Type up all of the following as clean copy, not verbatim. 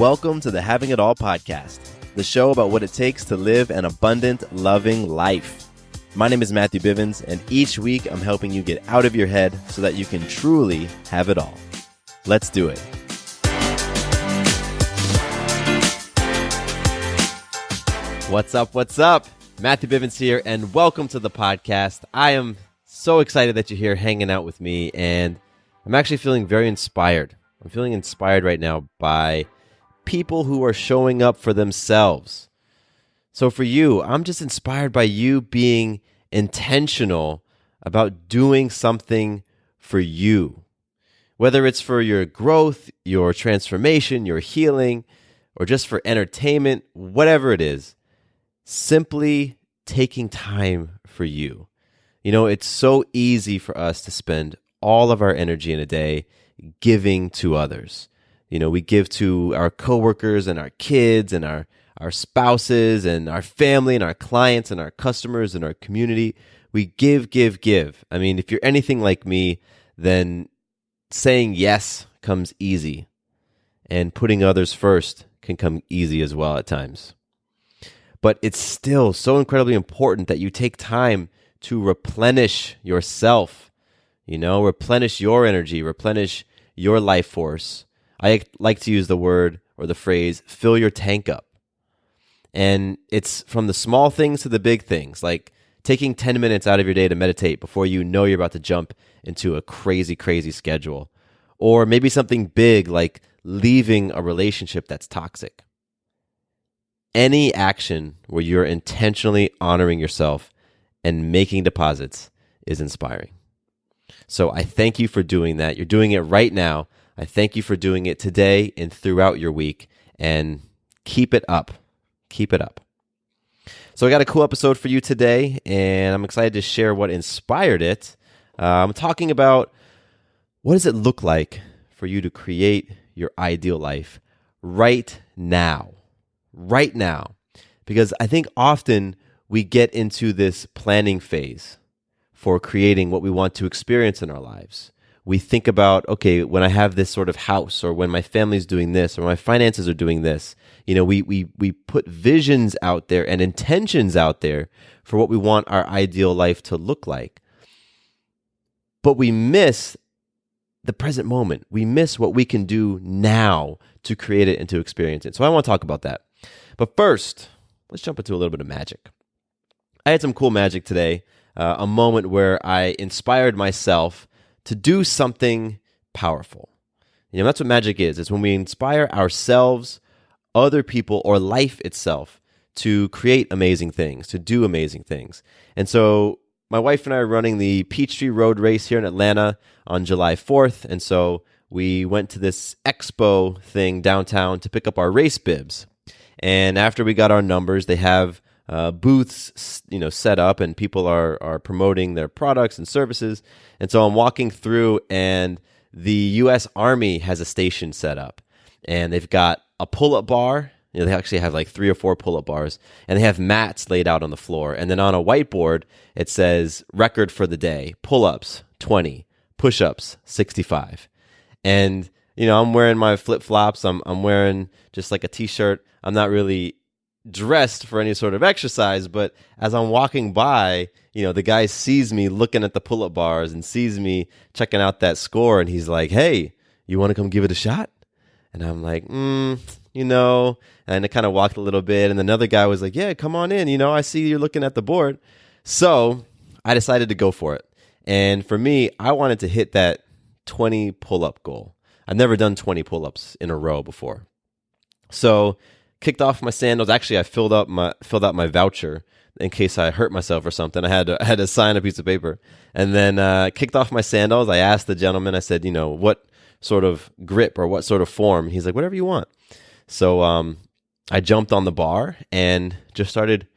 Welcome to the Having It All podcast, the show about what it takes to live an abundant, loving life. My name is Matthew Bivens, and each week I'm helping you get out of your head so that you can truly have it all. Let's do it. What's up? What's up? Matthew Bivens here, and welcome to the podcast. I am so excited that you're here hanging out with me, and I'm actually feeling very inspired. I'm feeling inspired right now by people who are showing up for themselves. So for you, I'm just inspired by you being intentional about doing something for you. Whether it's for your growth, your transformation, your healing, or just for entertainment, whatever it is, simply taking time for you. You know, it's so easy for us to spend all of our energy in a day giving to others. You know, we give to our coworkers and our kids and our spouses and our family and our clients and our customers and our community. We give. I mean, if you're anything like me, then saying yes comes easy, and putting others first can come easy as well at times. But it's still so incredibly important that you take time to replenish yourself, replenish your energy, replenish your life force. I like to use the word or the phrase, fill your tank up. And it's from the small things to the big things, like taking 10 minutes out of your day to meditate before you know you're about to jump into a crazy, crazy schedule. Or maybe something big like leaving a relationship that's toxic. Any action where you're intentionally honoring yourself and making deposits is inspiring. So I thank you for doing that. You're doing it right now. I thank you for doing it today and throughout your week, and keep it up. Keep it up. So I got a cool episode for you today, and I'm excited to share what inspired it. I'm talking about what does it look like for you to create your ideal life right now. Right now. Because I think often we get into this planning phase for creating what we want to experience in our lives. We think about, okay, when I have this sort of house, or when my family's doing this, or my finances are doing this, we put visions out there and intentions out there for what we want our ideal life to look like. But we miss the present moment. We miss what we can do now to create it and to experience it. So I want to talk about that. But first, let's jump into a little bit of magic. I had some cool magic today, a moment where I inspired myself to do something powerful. That's what magic is. It's when we inspire ourselves, other people, or life itself to create amazing things, to do amazing things. And so my wife and I are running the Peachtree Road Race here in Atlanta on July 4th. And so we went to this expo thing downtown to pick up our race bibs. And after we got our numbers, they have booths, set up, and people are promoting their products and services. And so I'm walking through, and the U.S. Army has a station set up, and they've got a pull-up bar. They actually have like 3 or 4 pull-up bars, and they have mats laid out on the floor. And then on a whiteboard, it says record for the day: pull-ups 20, push-ups 65. And I'm wearing my flip-flops. I'm wearing just like a t-shirt. I'm not really dressed for any sort of exercise, but as I'm walking by, the guy sees me looking at the pull-up bars and sees me checking out that score, and he's like, "Hey, you want to come give it a shot?" And I'm like, and I kind of walked a little bit, and another guy was like, "Yeah, come on in, I see you're looking at the board." So I decided to go for it. And for me, I wanted to hit that 20 pull-up goal. I've never done 20 pull-ups in a row before. So kicked off my sandals. Actually, I filled out my voucher in case I hurt myself or something. I had to sign a piece of paper, and then kicked off my sandals. I asked the gentleman. I said, what sort of grip or what sort of form? He's like, whatever you want. So I jumped on the bar and just started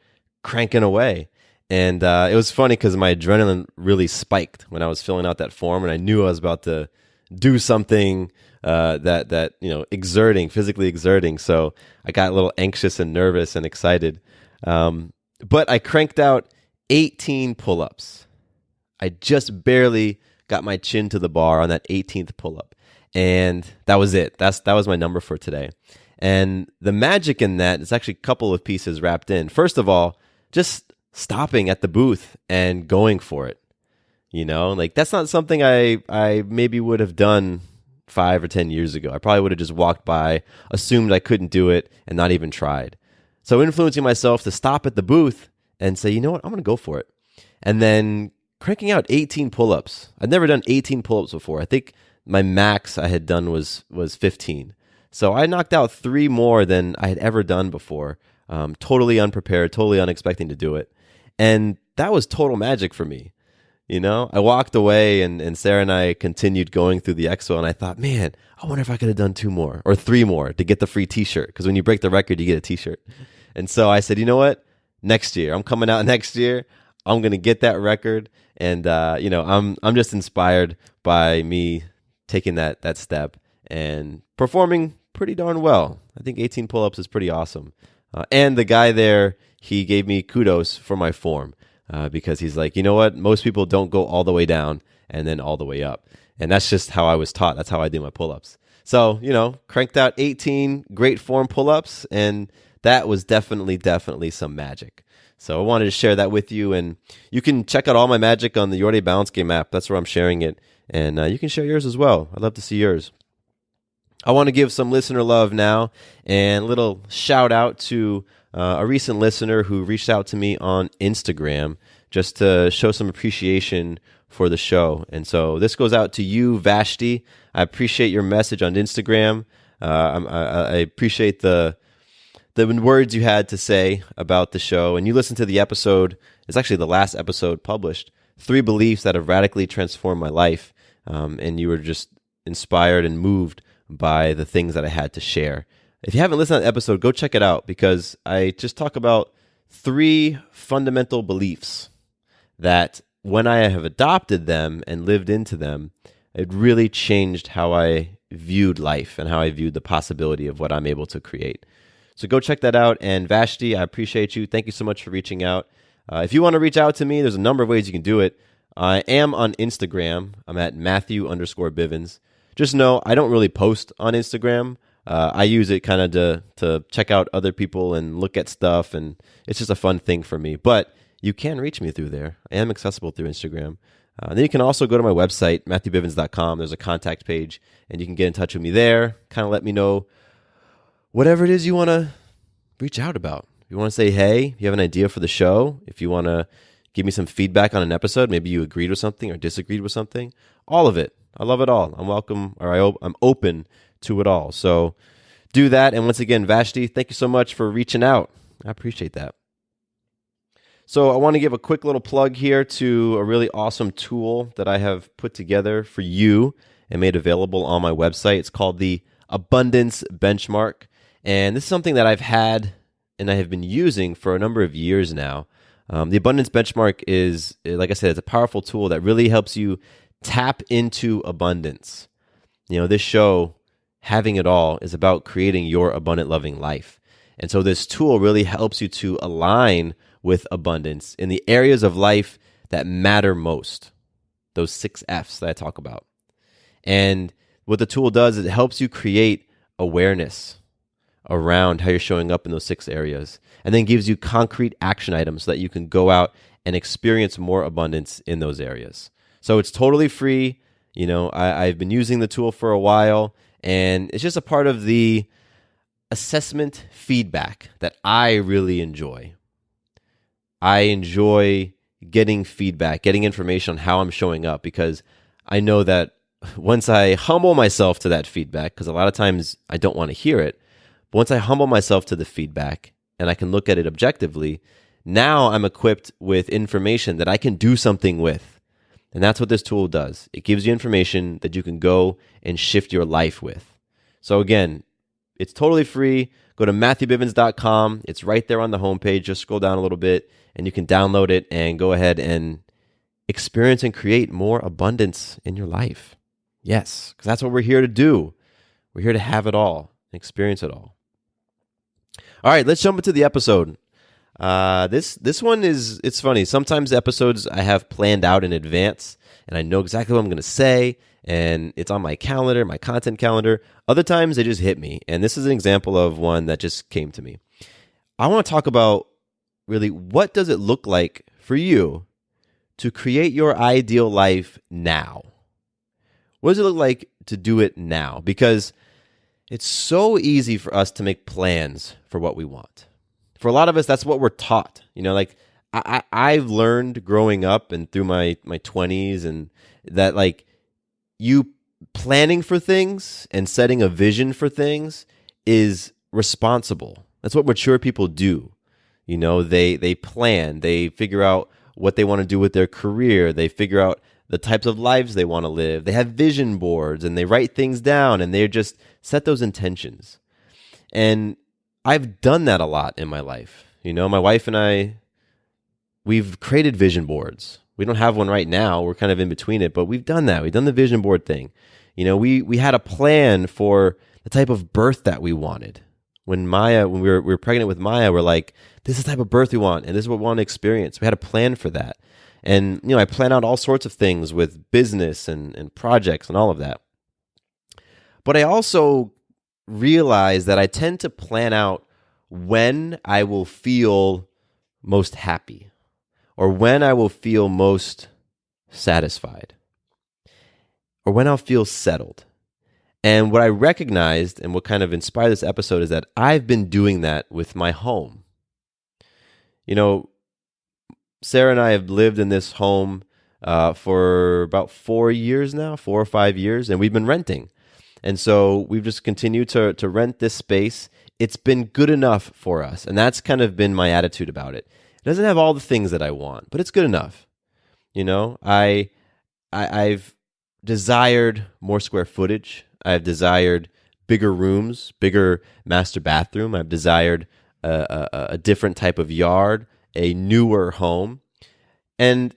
cranking away. And it was funny because my adrenaline really spiked when I was filling out that form, and I knew I was about to do something physically exerting. So I got a little anxious and nervous and excited. But I cranked out 18 pull-ups. I just barely got my chin to the bar on that 18th pull-up. And that was it. That was my number for today. And the magic in that is actually a couple of pieces wrapped in. First of all, just stopping at the booth and going for it. Like that's not something I maybe would have done 5 or 10 years ago. I probably would have just walked by, assumed I couldn't do it, and not even tried. So influencing myself to stop at the booth and say, you know what, I'm going to go for it. And then cranking out 18 pull-ups. I'd never done 18 pull-ups before. I think my max I had done was 15. So I knocked out 3 more than I had ever done before. Totally unprepared, totally unexpecting to do it. And that was total magic for me. I walked away and Sarah and I continued going through the expo, and I thought, man, I wonder if I could have done 2 more or 3 more to get the free t-shirt. Because when you break the record, you get a t-shirt. And so I said, you know what? Next year, I'm coming out next year. I'm going to get that record. And, I'm just inspired by me taking that step and performing pretty darn well. I think 18 pull-ups is pretty awesome. And the guy there, he gave me kudos for my form. Because he's like, you know what? Most people don't go all the way down and then all the way up. And that's just how I was taught. That's how I do my pull-ups. So, cranked out 18 great form pull-ups, and that was definitely some magic. So I wanted to share that with you, and you can check out all my magic on the Your Day Balance Game app. That's where I'm sharing it. And you can share yours as well. I'd love to see yours. I want to give some listener love now, and a little shout out to a recent listener who reached out to me on Instagram just to show some appreciation for the show. And so this goes out to you, Vashti. I appreciate your message on Instagram. I appreciate the words you had to say about the show. And you listened to the episode. It's actually the last episode published, 3 beliefs that have radically transformed my life. And you were just inspired and moved by the things that I had to share. If you haven't listened to that episode, go check it out, because I just talk about 3 fundamental beliefs that when I have adopted them and lived into them, it really changed how I viewed life and how I viewed the possibility of what I'm able to create. So go check that out. And Vashti, I appreciate you. Thank you so much for reaching out. If you want to reach out to me, there's a number of ways you can do it. I am on Instagram. I'm at Matthew_Bivens. Just know I don't really post on Instagram. I use it kind of to check out other people and look at stuff, and it's just a fun thing for me. But you can reach me through there. I am accessible through Instagram. Then you can also go to my website, MatthewBivens.com. There's a contact page, and you can get in touch with me there, kind of let me know whatever it is you want to reach out about. If you want to say, hey, if you have an idea for the show, if you want to give me some feedback on an episode, maybe you agreed with something or disagreed with something, all of it. I love it all. I'm welcome, or I'm open to it all. So do that. And once again, Vashti, thank you so much for reaching out. I appreciate that. So I want to give a quick little plug here to a really awesome tool that I have put together for you and made available on my website. It's called the Abundance Benchmark. And this is something that I've had and I have been using for a number of years now. The Abundance Benchmark is, like I said, it's a powerful tool that really helps you tap into abundance. This show, Having It All, is about creating your abundant, loving life. And so this tool really helps you to align with abundance in the areas of life that matter most, those 6 F's that I talk about. And what the tool does is it helps you create awareness around how you're showing up in those 6 areas, and then gives you concrete action items so that you can go out and experience more abundance in those areas. So it's totally free. I've been using the tool for a while, and it's just a part of the assessment feedback that I really enjoy. I enjoy getting feedback, getting information on how I'm showing up, because I know that once I humble myself to that feedback, because a lot of times I don't want to hear it, but once I humble myself to the feedback and I can look at it objectively, now I'm equipped with information that I can do something with. And that's what this tool does. It gives you information that you can go and shift your life with. So again, it's totally free. Go to MatthewBivens.com. It's right there on the homepage. Just scroll down a little bit and you can download it and go ahead and experience and create more abundance in your life. Yes, because that's what we're here to do. We're here to have it all, experience it all. All right, let's jump into the episode. This one it's funny. Sometimes episodes I have planned out in advance, and I know exactly what I'm going to say, and it's on my calendar, my content calendar. Other times they just hit me, and this is an example of one that just came to me. I want to talk about really what does it look like for you to create your ideal life now? What does it look like to do it now? Because it's so easy for us to make plans for what we want. For a lot of us, that's what we're taught. Like I've learned growing up and through my 20s, and that like you planning for things and setting a vision for things is responsible. That's what mature people do. They plan, they figure out what they want to do with their career, they figure out the types of lives they want to live. They have vision boards and they write things down and they just set those intentions. And I've done that a lot in my life. My wife and I, we've created vision boards. We don't have one right now. We're kind of in between it, but we've done that. We've done the vision board thing. We had a plan for the type of birth that we wanted. When we were pregnant with Maya, we're like, this is the type of birth we want, and this is what we want to experience. We had a plan for that. And, I plan out all sorts of things with business and projects and all of that. But I also realize that I tend to plan out when I will feel most happy or when I will feel most satisfied or when I'll feel settled. And what I recognized and what kind of inspired this episode is that I've been doing that with my home. Sarah and I have lived in this home for about 4 years now, 4 or 5 years, and we've been renting. And so we've just continued to rent this space. It's been good enough for us, and that's kind of been my attitude about it. It doesn't have all the things that I want, but it's good enough. I've desired more square footage. I've desired bigger rooms, bigger master bathroom. I've desired a different type of yard, a newer home. And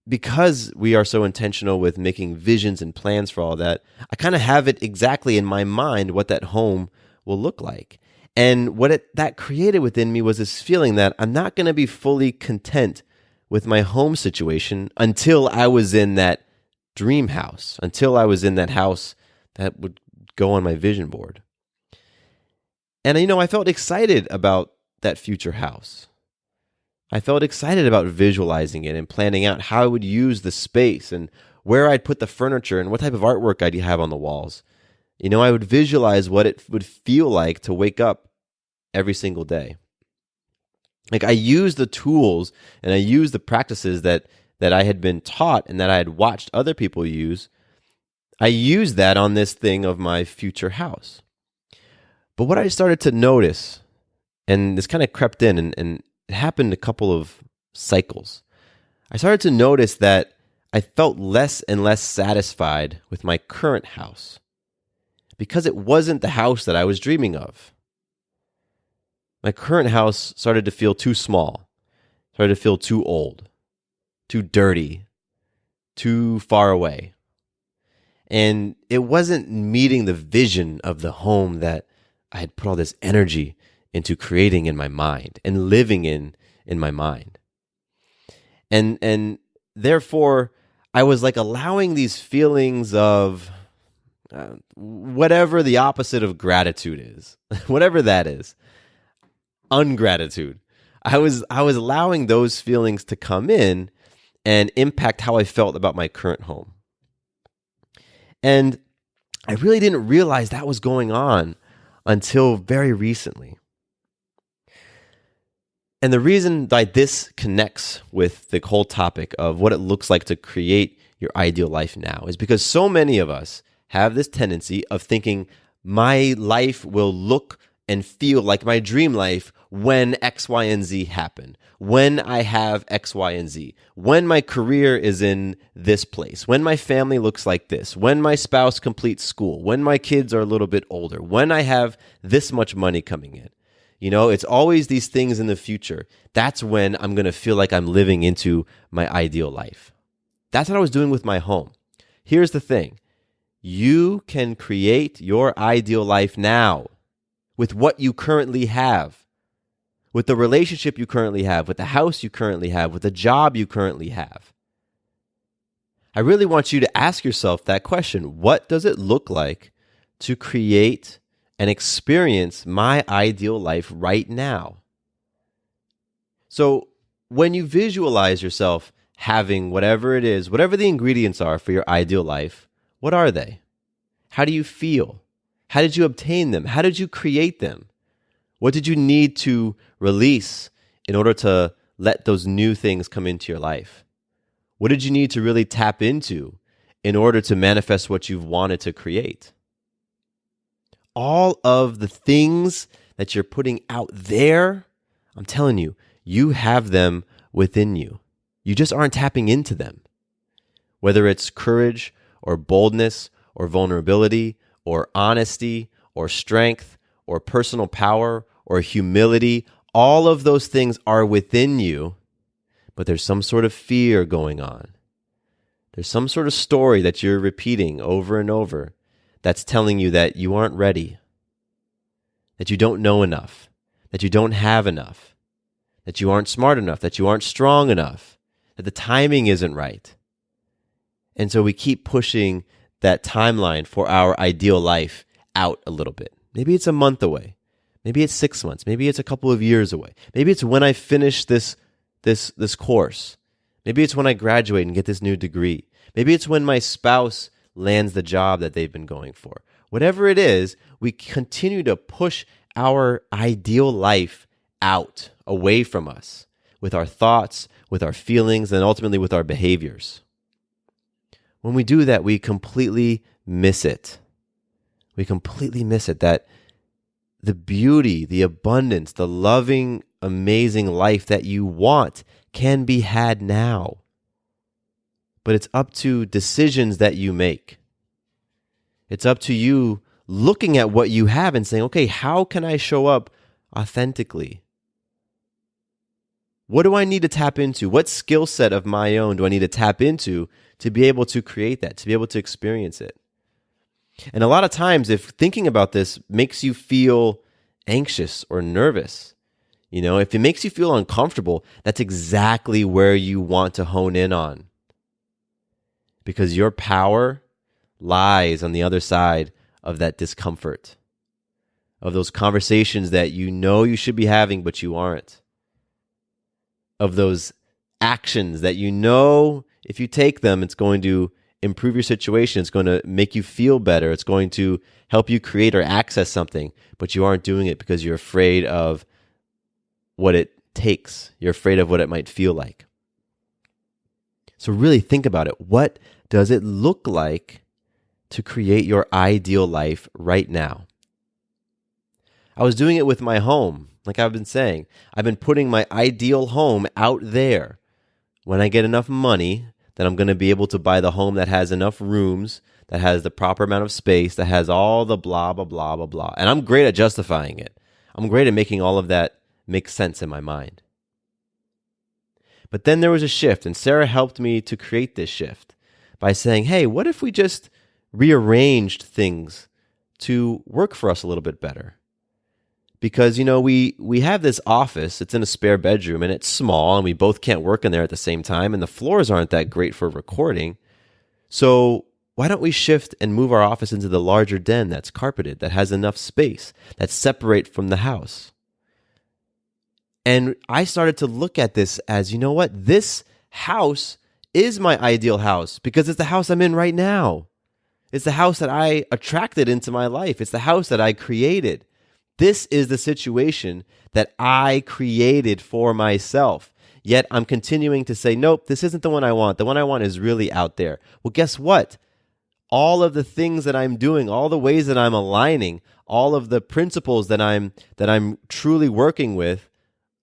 because we are so intentional with making visions and plans for all that, I kind of have it exactly in my mind what that home will look like. And that created within me was this feeling that I'm not going to be fully content with my home situation until I was in that dream house, until I was in that house that would go on my vision board. And, I felt excited about that future house. I felt excited about visualizing it and planning out how I would use the space and where I'd put the furniture and what type of artwork I'd have on the walls. I would visualize what it would feel like to wake up every single day. Like I used the tools and I used the practices that I had been taught and that I had watched other people use. I used that on this thing of my future house. But what I started to notice, and this kind of crept in and it happened a couple of cycles. I started to notice that I felt less and less satisfied with my current house because it wasn't the house that I was dreaming of. My current house started to feel too small, started to feel too old, too dirty, too far away. And it wasn't meeting the vision of the home that I had put all this energy into creating in my mind and living in my mind. And therefore, I was like allowing these feelings of whatever the opposite of gratitude is, whatever that is, ungratitude. I was allowing those feelings to come in and impact how I felt about my current home. And I really didn't realize that was going on until very recently. And the reason that this connects with the whole topic of what it looks like to create your ideal life now is because so many of us have this tendency of thinking my life will look and feel like my dream life when X, Y, and Z happen, when I have X, Y, and Z, when my career is in this place, when my family looks like this, when my spouse completes school, when my kids are a little bit older, when I have this much money coming in. It's always these things in the future. That's when I'm going to feel like I'm living into my ideal life. That's what I was doing with my home. Here's the thing. You can create your ideal life now with what you currently have, with the relationship you currently have, with the house you currently have, with the job you currently have. I really want you to ask yourself that question. What does it look like to create and experience my ideal life right now? So when you visualize yourself having whatever it is, whatever the ingredients are for your ideal life, what are they? How do you feel? How did you obtain them? How did you create them? What did you need to release in order to let those new things come into your life? What did you need to really tap into in order to manifest what you've wanted to create? All of the things that you're putting out there, I'm telling you, you have them within you. You just aren't tapping into them. Whether it's courage or boldness or vulnerability or honesty or strength or personal power or humility, all of those things are within you, but there's some sort of fear going on. There's some sort of story that you're repeating over and over that's telling you that you aren't ready, that you don't know enough, that you don't have enough, that you aren't smart enough, that you aren't strong enough, that the timing isn't right. And so we keep pushing that timeline for our ideal life out a little bit. Maybe it's a month away. Maybe it's 6 months. Maybe it's a couple of years away. Maybe it's when I finish this course. Maybe it's when I graduate and get this new degree. Maybe it's when my spouse lands the job that they've been going for. Whatever it is, we continue to push our ideal life out, away from us, with our thoughts, with our feelings, and ultimately with our behaviors. When we do that, we completely miss it. We completely miss it, that the beauty, the abundance, the loving, amazing life that you want can be had now. But it's up to decisions that you make. It's up to you looking at what you have and saying, okay, how can I show up authentically? What do I need to tap into? What skill set of my own do I need to tap into to be able to create that, to be able to experience it? And a lot of times, if thinking about this makes you feel anxious or nervous, if it makes you feel uncomfortable, that's exactly where you want to hone in on. Because your power lies on the other side of that discomfort, of those conversations that you know you should be having, but you aren't, of those actions that you know if you take them, it's going to improve your situation. It's going to make you feel better. It's going to help you create or access something, but you aren't doing it because you're afraid of what it takes. You're afraid of what it might feel like. So really think about it. What does it look like to create your ideal life right now? I was doing it with my home. Like I've been saying, I've been putting my ideal home out there. When I get enough money, then I'm going to be able to buy the home that has enough rooms, that has the proper amount of space, that has all the blah, blah, blah, blah, blah. And I'm great at justifying it. I'm great at making all of that make sense in my mind. But then there was a shift, and Sarah helped me to create this shift by saying, hey, what if we just rearranged things to work for us a little bit better? Because, we have this office, it's in a spare bedroom, and it's small, and we both can't work in there at the same time, and the floors aren't that great for recording. So why don't we shift and move our office into the larger den that's carpeted, that has enough space, that's separate from the house? And I started to look at this as, you know what? This house is my ideal house because it's the house I'm in right now. It's the house that I attracted into my life. It's the house that I created. This is the situation that I created for myself. Yet I'm continuing to say, nope, this isn't the one I want. The one I want is really out there. Well, guess what? All of the things that I'm doing, all the ways that I'm aligning, all of the principles that I'm truly working with,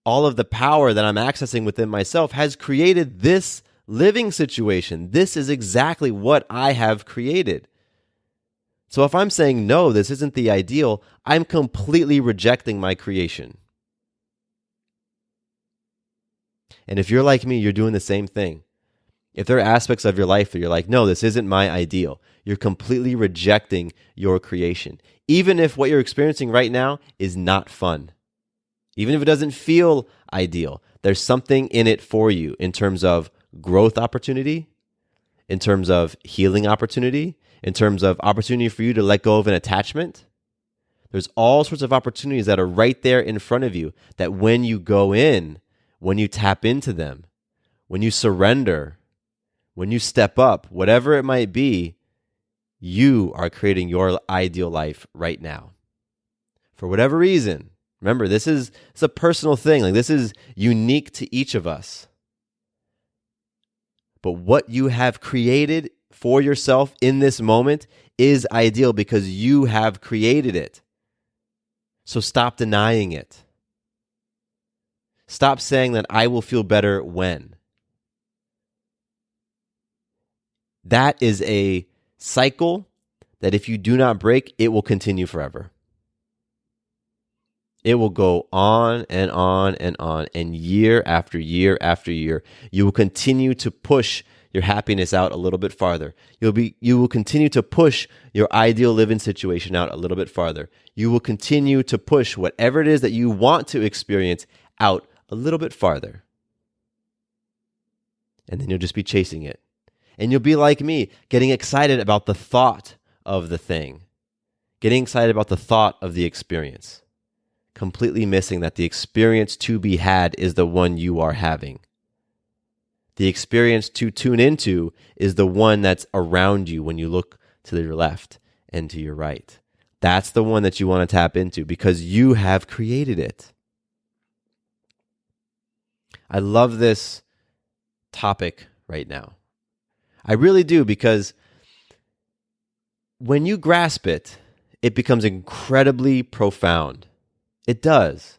all of the power that I'm accessing within myself has created this living situation. This is exactly what I have created. So if I'm saying, no, this isn't the ideal, I'm completely rejecting my creation. And if you're like me, you're doing the same thing. If there are aspects of your life that you're like, no, this isn't my ideal, you're completely rejecting your creation. Even if what you're experiencing right now is not fun. Even if it doesn't feel ideal, there's something in it for you in terms of growth opportunity, in terms of healing opportunity, in terms of opportunity for you to let go of an attachment. There's all sorts of opportunities that are right there in front of you that when you go in, when you tap into them, when you surrender, when you step up, whatever it might be, you are creating your ideal life right now. For whatever reason, remember, it's a personal thing. Like, this is unique to each of us. But what you have created for yourself in this moment is ideal because you have created it. So stop denying it. Stop saying that I will feel better when. That is a cycle that if you do not break, it will continue forever. It will go on and on and on, and year after year after year, you will continue to push your happiness out a little bit farther. You will continue to push your ideal living situation out a little bit farther. You will continue to push whatever it is that you want to experience out a little bit farther. And then you'll just be chasing it. And you'll be like me, getting excited about the thought of the thing, getting excited about the thought of the experience, completely missing that the experience to be had is the one you are having. The experience to tune into is the one that's around you when you look to your left and to your right. That's the one that you want to tap into because you have created it. I love this topic right now. I really do, because when you grasp it, it becomes incredibly profound. It does.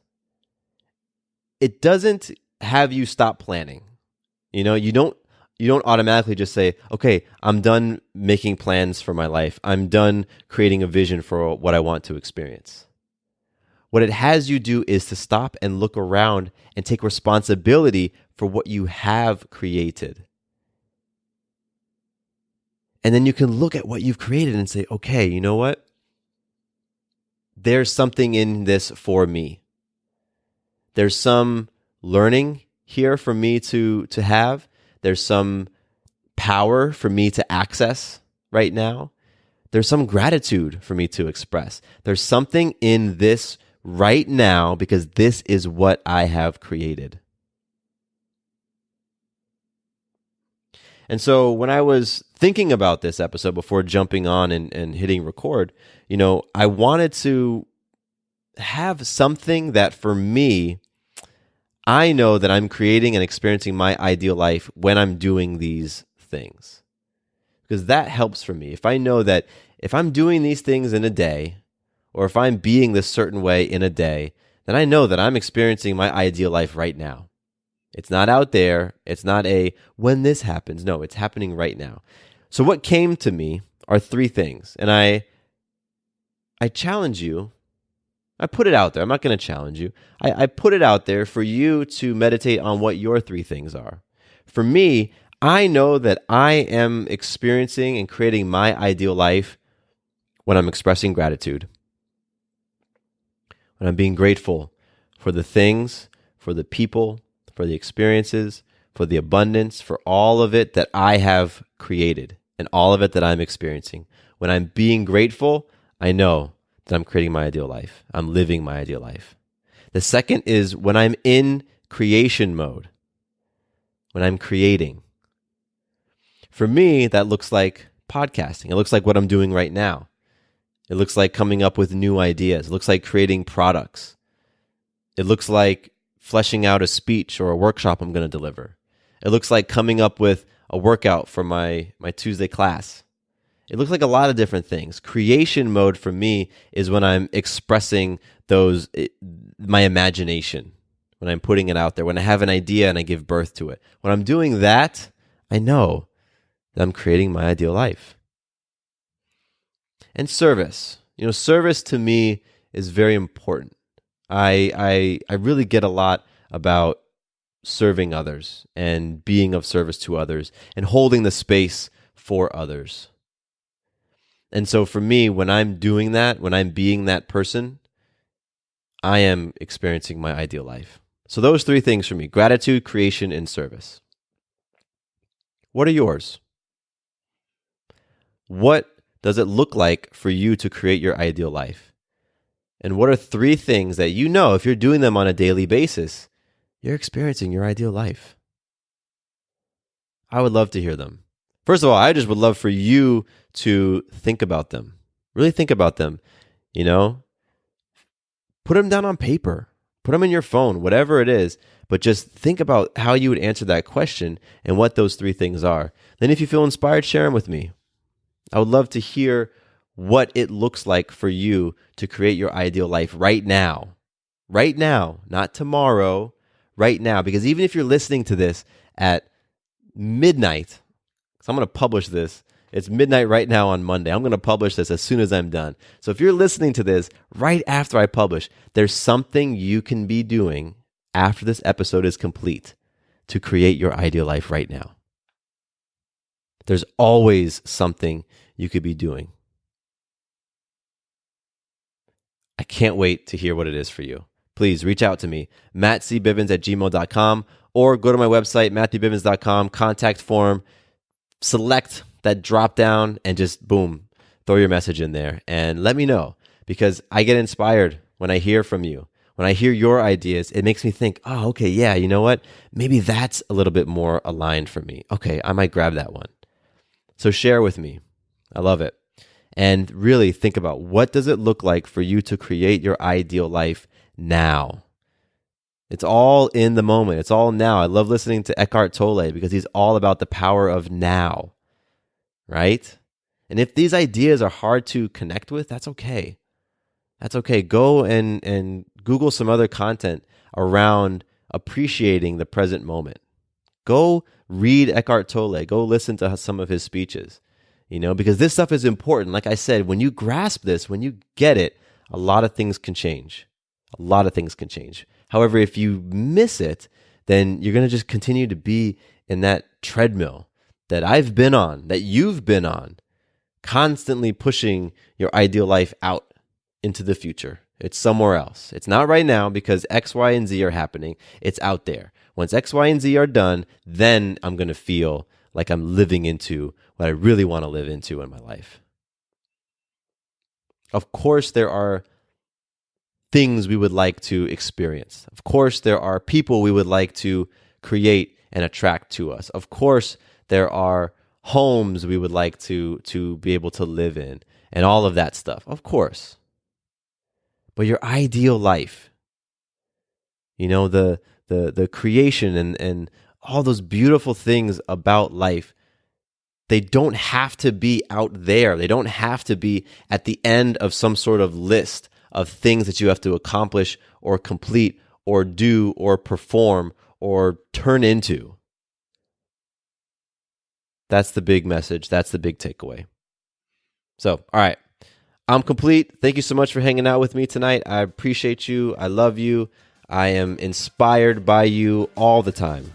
It doesn't have you stop planning. You don't automatically just say, okay, I'm done making plans for my life. I'm done creating a vision for what I want to experience. What it has you do is to stop and look around and take responsibility for what you have created. And then you can look at what you've created and say, okay, you know what? There's something in this for me. There's some learning here for me to have. There's some power for me to access right now. There's some gratitude for me to express. There's something in this right now because this is what I have created. And so when I was thinking about this episode before jumping on and hitting record, I wanted to have something that for me, I know that I'm creating and experiencing my ideal life when I'm doing these things. Because that helps for me. If I know that if I'm doing these things in a day, or if I'm being this certain way in a day, then I know that I'm experiencing my ideal life right now. It's not out there. It's not when this happens. No, it's happening right now. So what came to me are three things. And I challenge you. I put it out there. I'm not going to challenge you. I put it out there for you to meditate on what your three things are. For me, I know that I am experiencing and creating my ideal life when I'm expressing gratitude. When I'm being grateful for the things, for the people, for the experiences, for the abundance, for all of it that I have created and all of it that I'm experiencing. When I'm being grateful, I know that I'm creating my ideal life. I'm living my ideal life. The second is when I'm in creation mode, when I'm creating. For me, that looks like podcasting. It looks like what I'm doing right now. It looks like coming up with new ideas. It looks like creating products. It looks like fleshing out a speech or a workshop I'm going to deliver. It looks like coming up with a workout for my Tuesday class. It looks like a lot of different things. Creation mode for me is when I'm expressing my imagination, when I'm putting it out there, when I have an idea and I give birth to it. When I'm doing that, I know that I'm creating my ideal life. And service. Service to me is very important. I really get a lot about serving others and being of service to others and holding the space for others. And so for me, when I'm doing that, when I'm being that person, I am experiencing my ideal life. So those three things for me: gratitude, creation, and service. What are yours? What does it look like for you to create your ideal life? And what are three things that you know, if you're doing them on a daily basis, you're experiencing your ideal life? I would love to hear them. First of all, I just would love for you to think about them. Really think about them. You know, put them down on paper, put them in your phone, whatever it is, but just think about how you would answer that question and what those three things are. Then if you feel inspired, share them with me. I would love to hear what it looks like for you to create your ideal life right now. Right now, not tomorrow, right now. Because even if you're listening to this at midnight, so I'm going to publish this. It's midnight right now on Monday. I'm going to publish this as soon as I'm done. So if you're listening to this right after I publish, there's something you can be doing after this episode is complete to create your ideal life right now. There's always something you could be doing. I can't wait to hear what it is for you. Please reach out to me, mattcbivens@gmail.com, or go to my website, matthewbivens.com, contact form, select that drop down, and just boom, throw your message in there and let me know, because I get inspired when I hear from you. When I hear your ideas, it makes me think, oh, okay, yeah, you know what? Maybe that's a little bit more aligned for me. Okay, I might grab that one. So share with me. I love it. And really think about, what does it look like for you to create your ideal life now? It's all in the moment. It's all now. I love listening to Eckhart Tolle because he's all about the power of now, right? And if these ideas are hard to connect with, that's okay. That's okay. Go and Google some other content around appreciating the present moment. Go read Eckhart Tolle. Go listen to some of his speeches, because this stuff is important. Like I said, when you grasp this, when you get it, a lot of things can change. A lot of things can change. However, if you miss it, then you're going to just continue to be in that treadmill that I've been on, that you've been on, constantly pushing your ideal life out into the future. It's somewhere else. It's not right now because X, Y, and Z are happening. It's out there. Once X, Y, and Z are done, then I'm going to feel like I'm living into what I really want to live into in my life. Of course, there are things we would like to experience. Of course, there are people we would like to create and attract to us. Of course, there are homes we would like to be able to live in and all of that stuff. Of course. But your ideal life, the creation and all those beautiful things about life, they don't have to be out there. They don't have to be at the end of some sort of list of things that you have to accomplish or complete or do or perform or turn into. That's the big message. That's the big takeaway. So, all right. I'm complete. Thank you so much for hanging out with me tonight. I appreciate you. I love you. I am inspired by you all the time.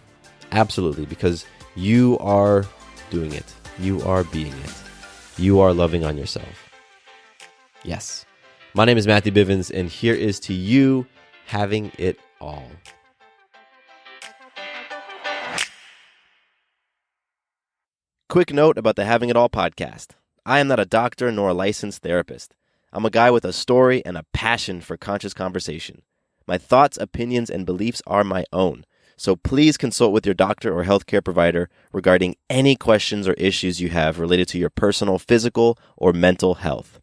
Absolutely. Because you are doing it. You are being it. You are loving on yourself. Yes. My name is Matthew Bivens, and here is to you having it all. Quick note about the Having It All podcast. I am not a doctor nor a licensed therapist. I'm a guy with a story and a passion for conscious conversation. My thoughts, opinions, and beliefs are my own. So please consult with your doctor or healthcare provider regarding any questions or issues you have related to your personal, physical, or mental health.